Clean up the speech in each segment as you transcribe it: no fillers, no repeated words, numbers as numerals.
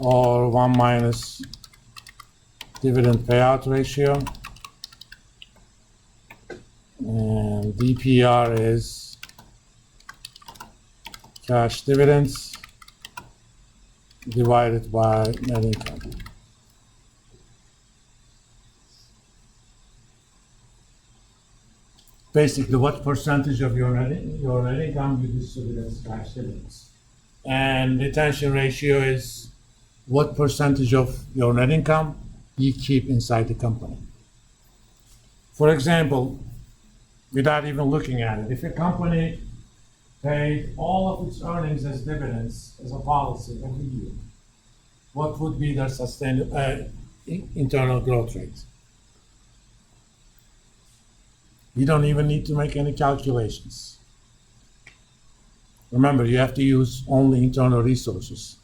or 1 minus dividend payout ratio. And DPR is cash dividends divided by net income. Basically, what percentage of your net income you distribute as cash dividends. And retention ratio is what percentage of your net income you keep inside the company. For example, without even looking at it, if a company paid all of its earnings as dividends as a policy every year, what would be their sustainable internal growth rate? You don't even need to make any calculations. Remember, you have to use only internal resources.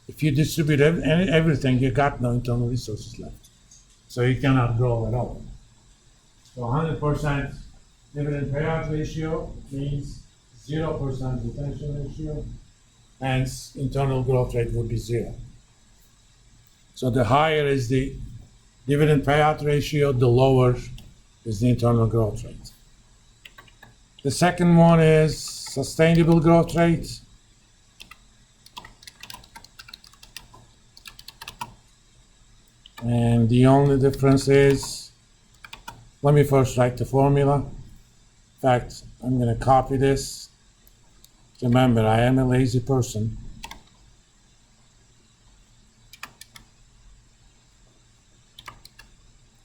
If you distribute everything, you got no internal resources left. So you cannot grow at all. So 100% dividend payout ratio means 0% retention ratio, hence internal growth rate would be 0. So the higher is the dividend payout ratio, the lower is the internal growth rate. The second one is sustainable growth rate. And the only difference is, let me first write the formula. In fact, I'm going to copy this. Remember, I am a lazy person.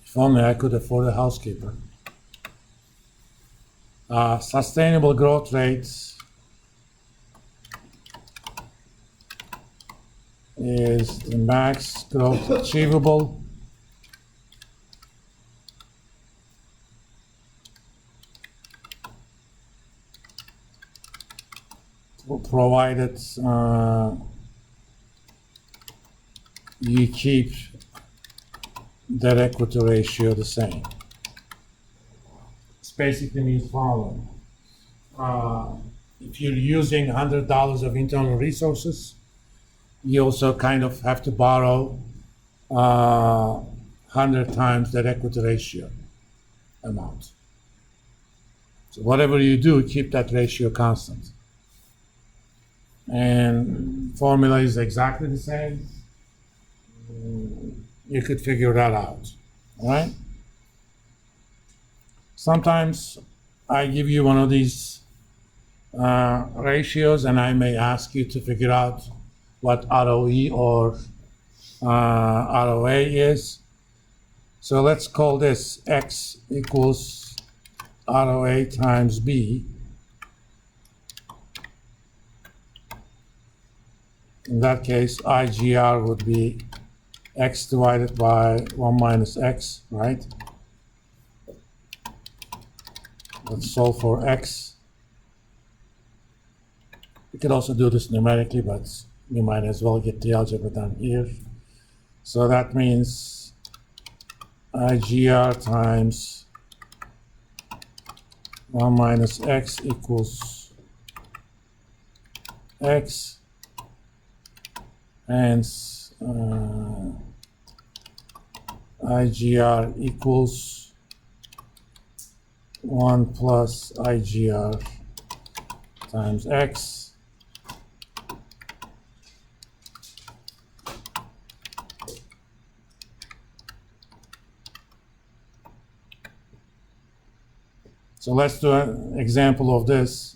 If only I could afford a housekeeper. Sustainable growth rate is the max growth achievable provided you keep that equity ratio the same. This basically means following. If you're using $100 of internal resources, you also kind of have to borrow 100 times that equity ratio amount. So whatever you do, keep that ratio constant. And formula is exactly the same. You could figure that out, all right? Sometimes I give you one of these ratios and I may ask you to figure out what ROE or ROA is. So let's call this X equals ROA times B. In that case, IGR would be X divided by 1 minus X, right? Let's solve for X. You could also do this numerically, but you might as well get the algebra done here. So that means IGR times 1 minus X equals X. Hence, IGR equals 1 plus IGR times X. So let's do an example of this.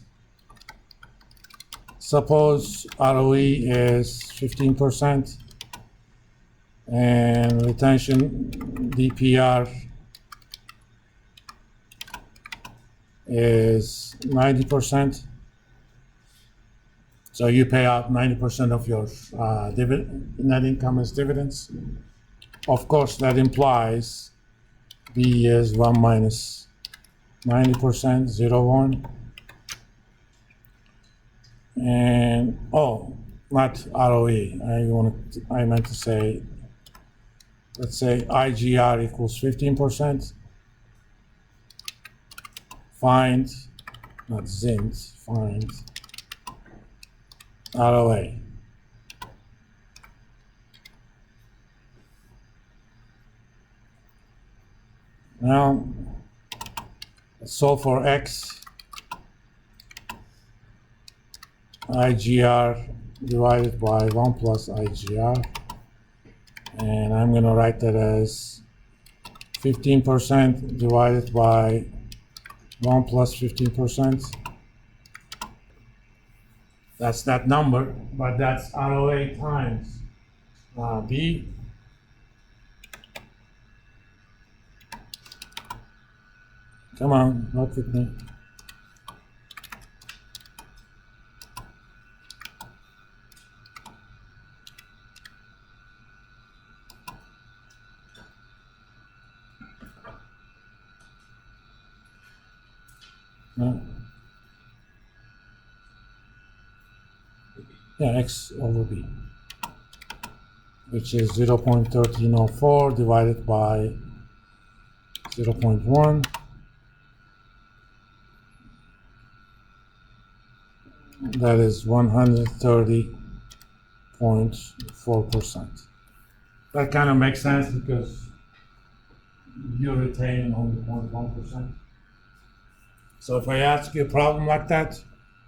Suppose ROE is 15% and retention DPR is 90%. So you pay out 90% of your net income as dividends. Of course, that implies B is 1 minus 90%, 0.1. And not ROE. I meant to say, let's say IGR equals 15%. Find, not ZINT, find ROA. Now, let's solve for x IGR divided by 1 plus IGR. And I'm going to write that as 15% divided by 1 plus 15%. That's that number, but that's ROA times B. Come on, work with me. No. Yeah, x over b, which is 0.1304 divided by 0.1. That is 130.4%. That kind of makes sense because you retain only 0.1%. So if I ask you a problem like that,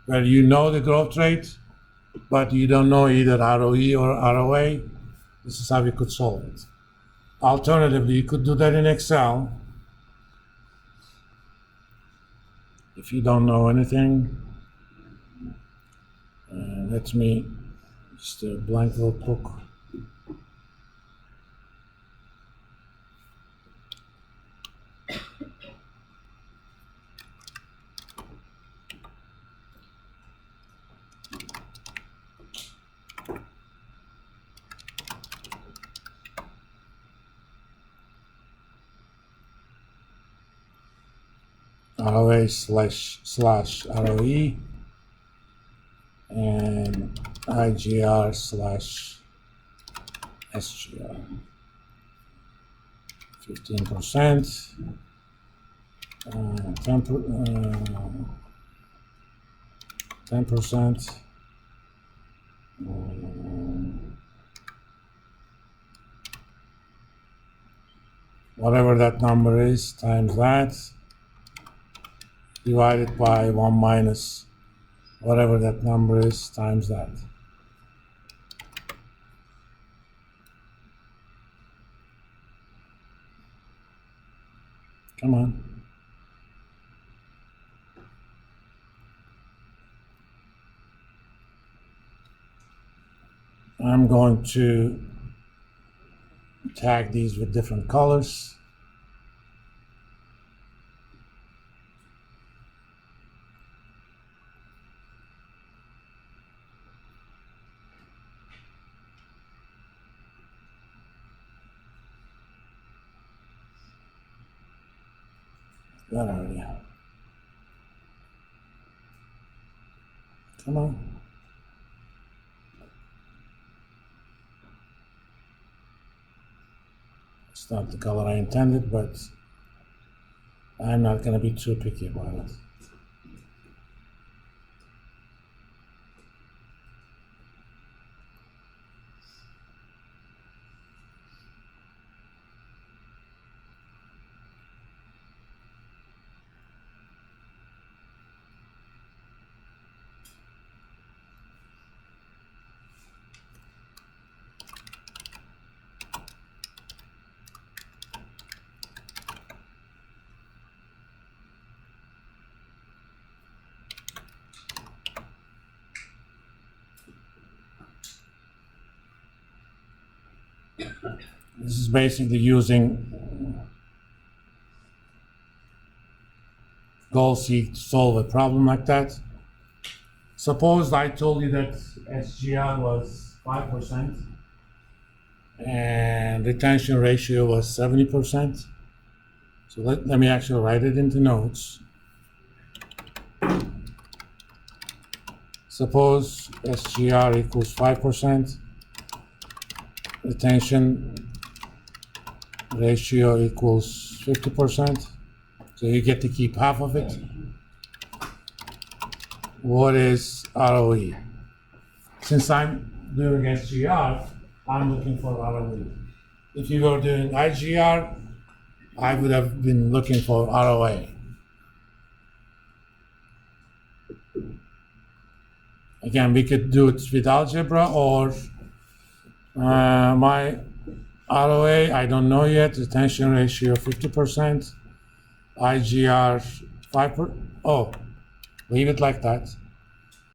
where you know the growth rate, but you don't know either ROE or ROA, this is how you could solve it. Alternatively, you could do that in Excel. If you don't know anything, let me just a blank notebook. ROA slash ROE and IGR slash SGR. 15%, 10%, whatever that number is, times that, divided by 1 minus whatever that number is, times that. Come on. I'm going to tag these with different colors. Where are you? Come on. It's not the color I intended, but I'm not going to be too picky about it. This is basically using goal seek to solve a problem like that. Suppose I told you that SGR was 5% and retention ratio was 70%. So let me actually write it into notes. Suppose SGR equals 5%, retention ratio equals 50%, so you get to keep half of it. What is ROE? Since I'm doing SGR, I'm looking for ROE. If you were doing IGR, I would have been looking for ROA. Again, we could do it with algebra or my ROA, I don't know yet. Retention ratio 50%. IGR 5%. Oh, leave it like that.